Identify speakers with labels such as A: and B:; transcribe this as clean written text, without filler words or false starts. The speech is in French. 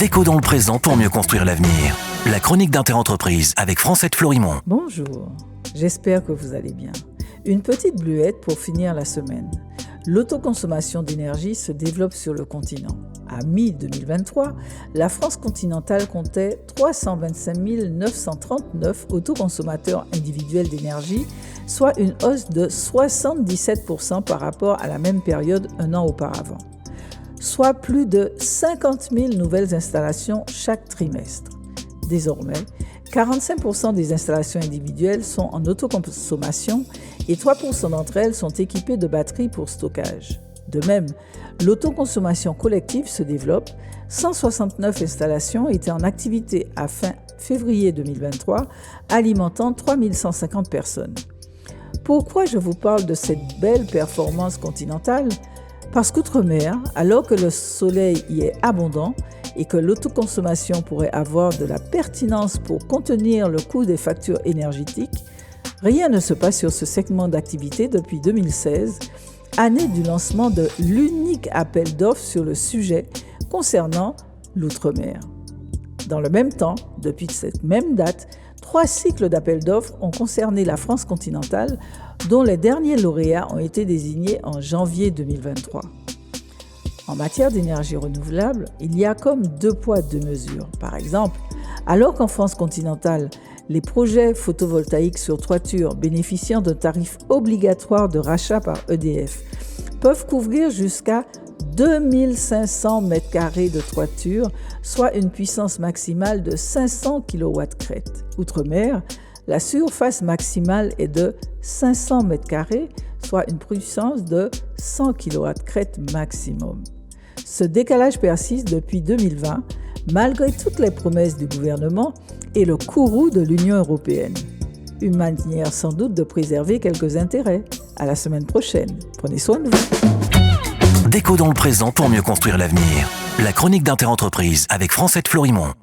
A: Déco dans le présent pour mieux construire l'avenir. La chronique d'Interentreprise avec Francette Florimond.
B: Bonjour, j'espère que vous allez bien. Une petite bluette pour finir la semaine. L'autoconsommation d'énergie se développe sur le continent. À mi-2023, la France continentale comptait 325 939 autoconsommateurs individuels d'énergie, soit une hausse de 77% par rapport à la même période un an auparavant, soit plus de 50 000 nouvelles installations chaque trimestre. Désormais, 45% des installations individuelles sont en autoconsommation et 3% d'entre elles sont équipées de batteries pour stockage. De même, l'autoconsommation collective se développe. 169 installations étaient en activité à fin février 2023, alimentant 3150 personnes. Pourquoi je vous parle de cette belle performance continentale ? Parce qu'outre-mer, alors que le soleil y est abondant et que l'autoconsommation pourrait avoir de la pertinence pour contenir le coût des factures énergétiques, rien ne se passe sur ce segment d'activité depuis 2016, année du lancement de l'unique appel d'offres sur le sujet concernant l'outre-mer. Dans le même temps, depuis cette même date, 3 cycles d'appels d'offres ont concerné la France continentale, dont les derniers lauréats ont été désignés en janvier 2023. En matière d'énergie renouvelable, il y a comme 2 poids 2 mesures. Par exemple, alors qu'en France continentale, les projets photovoltaïques sur toiture bénéficiant d'un tarif obligatoire de rachat par EDF peuvent couvrir jusqu'à 2500 m² de toiture, soit une puissance maximale de 500 kW-crête. Outre-mer, la surface maximale est de 500 m², soit une puissance de 100 kW-crête maximum. Ce décalage persiste depuis 2020, malgré toutes les promesses du gouvernement et le courroux de l'Union européenne. Une manière sans doute de préserver quelques intérêts. À la semaine prochaine. Prenez soin de vous.
A: Déco dans le présent pour mieux construire l'avenir. La chronique d'Interentreprise avec Francette Florimond.